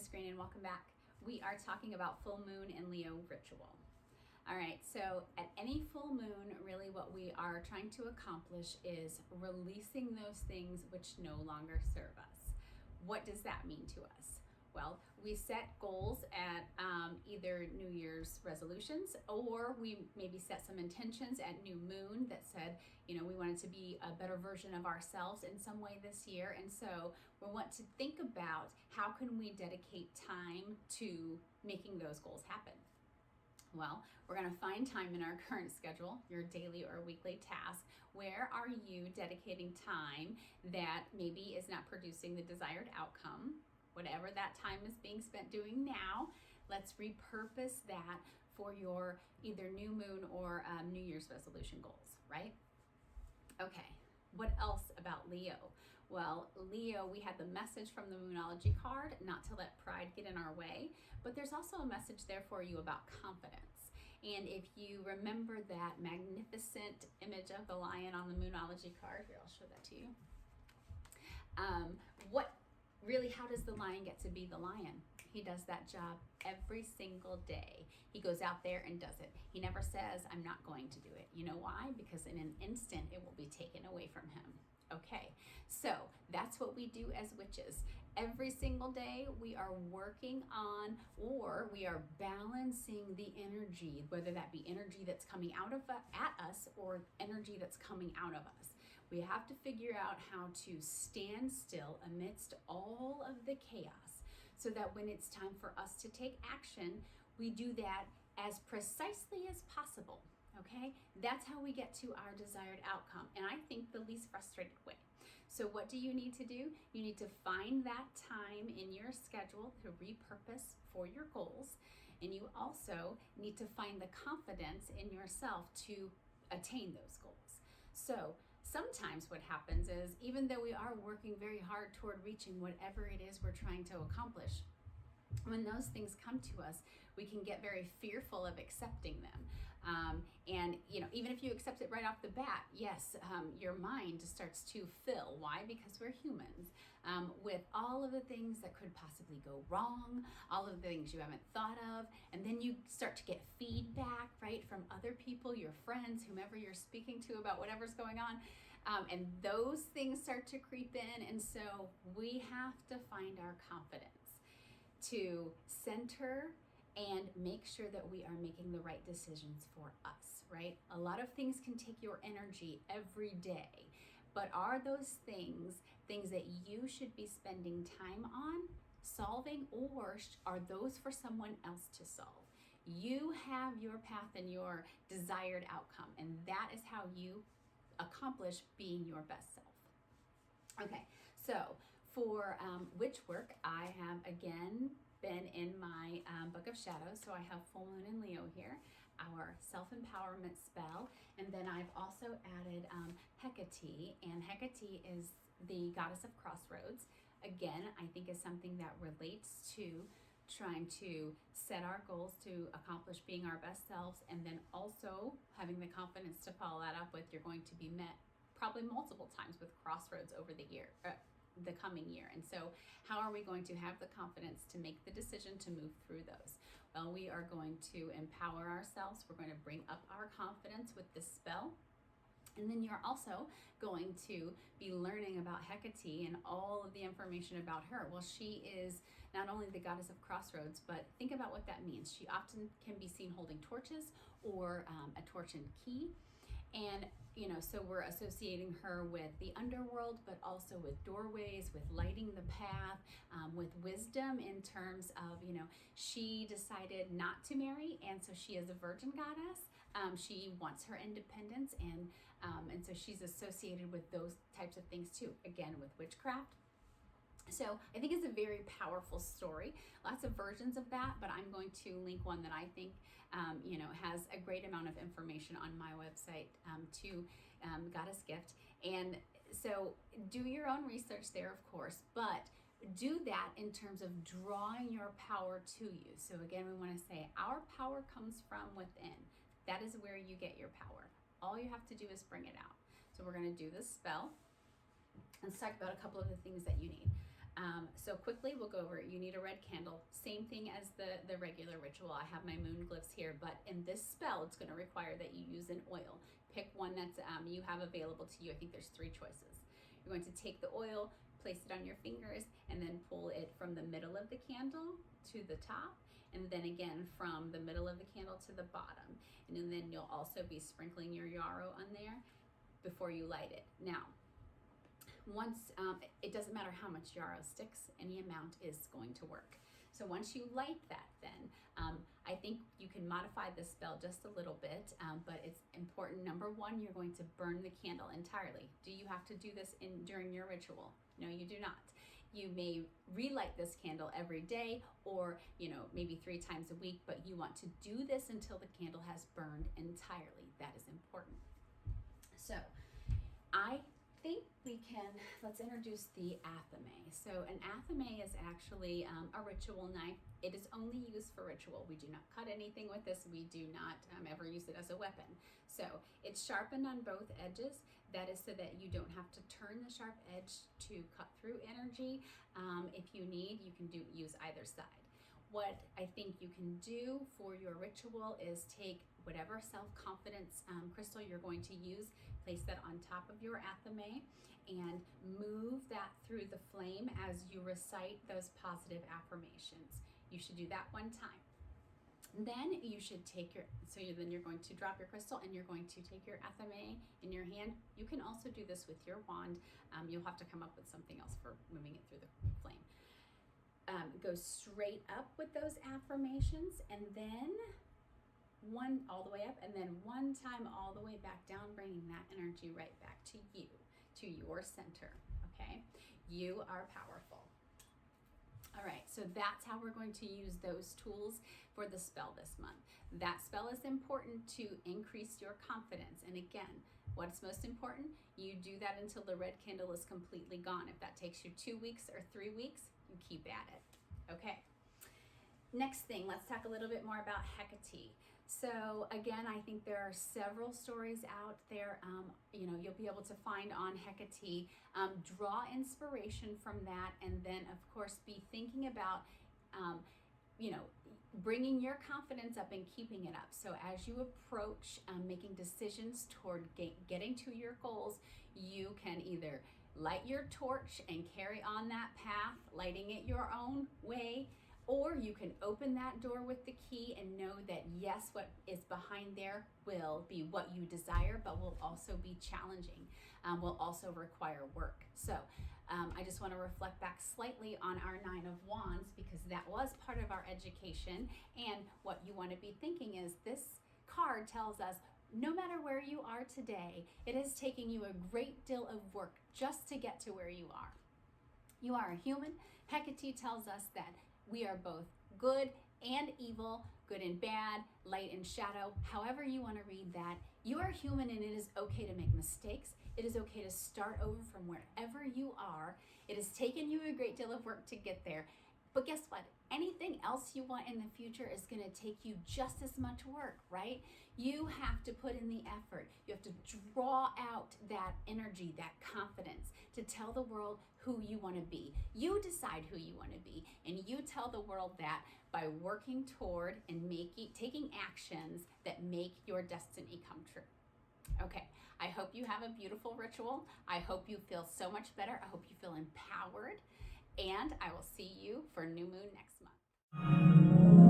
screen and welcome back. We are talking about full moon and Leo ritual. All right, so at any full moon, really what we are trying to accomplish is releasing those things which no longer serve us. What does that mean to us? Well, we set goals at either New Year's resolutions, or we maybe set some intentions at new moon that said, we wanted to be a better version of ourselves in some way this year. And so we want to think about how can we dedicate time to making those goals happen. Well, we're going to find time in our current schedule, your daily or weekly task. Where are you dedicating time that maybe is not producing the desired outcome? Whatever that time is being spent doing now, let's repurpose that for your either new moon or New Year's resolution goals, right? Okay. What else about Leo? Well, Leo, we had the message from the Moonology card, not to let pride get in our way, but there's also a message there for you about confidence. And if you remember that magnificent image of the lion on the Moonology card, here, I'll show that to you. How does the lion get to be the lion? He does that job every single day. He goes out there and does it. He never says, I'm not going to do it. You know why? Because in an instant, it will be taken away from him. Okay, so that's what we do as witches. Every single day we are working on, or we are balancing the energy, whether that be energy that's coming out of at us or energy that's coming out of us. We have to figure out how to stand still amidst all of the chaos so that when it's time for us to take action, we do that as precisely as possible. Okay, that's how we get to our desired outcome, and I think the least frustrated way. So what do you need to do? You need to find that time in your schedule to repurpose for your goals, and you also need to find the confidence in yourself to attain those goals. So sometimes what happens is, even though we are working very hard toward reaching whatever it is we're trying to accomplish, when those things come to us, we can get very fearful of accepting them. And even if you accept it right off the bat, yes, your mind starts to fill. Why? Because we're humans, with all of the things that could possibly go wrong, all of the things you haven't thought of. And then you start to get feedback, right, from other people, your friends, whomever you're speaking to about whatever's going on. And those things start to creep in. And so we have to find our confidence to center and make sure that we are making the right decisions for us, right? A lot of things can take your energy every day, but are those things that you should be spending time on solving, or are those for someone else to solve? You have your path and your desired outcome, and that is how you accomplish being your best self. Okay, so for witch work, I have again been in my Book of Shadows. So I have full moon in Leo here, our self-empowerment spell. And then I've also added Hecate, and Hecate is the goddess of Crossroads. Again, I think is something that relates to trying to set our goals to accomplish being our best selves, and then also having the confidence to follow that up with, you're going to be met probably multiple times with crossroads over the coming year. And so how are we going to have the confidence to make the decision to move through those? Well, we are going to empower ourselves. We're going to bring up our confidence with this spell. And then you're also going to be learning about Hecate and all of the information about her. Well, she is not only the goddess of Crossroads, but think about what that means. She often can be seen holding torches or a torch and key. And, so we're associating her with the underworld, but also with doorways, with lighting the path, with wisdom in terms of, she decided not to marry. And so she is a virgin goddess. She wants her independence. And so she's associated with those types of things too. Again, with witchcraft. So I think it's a very powerful story. Lots of versions of that, but I'm going to link one that I think, has a great amount of information on my website to Goddess Gift. And so do your own research there, of course, but do that in terms of drawing your power to you. So again, we want to say our power comes from within. That is where you get your power. All you have to do is bring it out. So we're going to do this spell. Let's talk about a couple of the things that you need. So quickly, we'll go over it. You need a red candle. Same thing as the regular ritual. I have my moon glyphs here, but in this spell, it's going to require that you use an oil. Pick one that you have available to you. I think there's 3 choices. You're going to take the oil, place it on your fingers, and then pull it from the middle of the candle to the top, and then again from the middle of the candle to the bottom. And then you'll also be sprinkling your yarrow on there before you light it. Now, once it doesn't matter how much yarrow sticks, any amount is going to work. So once you light that, then I think you can modify the spell just a little bit, but it's important. Number 1, you're going to burn the candle entirely. Do you have to do this during your ritual? No, you do not. You may relight this candle every day, or maybe 3 times a week, but you want to do this until the candle has burned entirely. That is important. So I think let's introduce the athame. So an athame is actually a ritual knife. It is only used for ritual. We do not cut anything with this. We do not ever use it as a weapon. So it's sharpened on both edges. That is so that you don't have to turn the sharp edge to cut through energy. If you need, you can use either side. What I think you can do for your ritual is take whatever self-confidence crystal you're going to use, place that on top of your athame, and move that through the flame as you recite those positive affirmations. You should do that 1 time. Then you should take then you're going to drop your crystal, and you're going to take your athame in your hand. You can also do this with your wand. You'll have to come up with something else for moving it through the flame. Go straight up with those affirmations, and then 1 all the way up, and then 1 time all the way back down, bringing that energy right back to you, to your center. Okay, you are powerful. All right, so that's how we're going to use those tools for the spell this month. That spell is important to increase your confidence. And again, what's most important? You do that until the red candle is completely gone. If that takes you 2 weeks or 3 weeks, you keep at it. Okay. Next thing, let's talk a little bit more about Hecate. So again, I think there are several stories out there, you'll be able to find on Hecate. Draw inspiration from that, and then of course be thinking about, bringing your confidence up and keeping it up. So as you approach making decisions toward getting to your goals, you can either light your torch and carry on that path, lighting it your own way, or you can open that door with the key and know that yes, what is behind there will be what you desire, but will also be challenging, will also require work. So I just want to reflect back slightly on our 9 of Wands, because that was part of our education. And what you want to be thinking is, this card tells us no matter where you are today, it is taking you a great deal of work just to get to where you are. You are a human. Hecate tells us that we are both good and evil, good and bad, light and shadow. However you want to read that, you are human, and it is okay to make mistakes. It is okay to start over from wherever you are. It has taken you a great deal of work to get there. But guess what? Anything else you want in the future is going to take you just as much work, right? You have to put in the effort. You have to draw out that energy, that confidence to tell the world who you want to be. You decide who you want to be, and you tell the world that by working toward and taking actions that make your destiny come true. Okay, I hope you have a beautiful ritual. I hope you feel so much better. I hope you feel empowered. And I will see you for New Moon next month.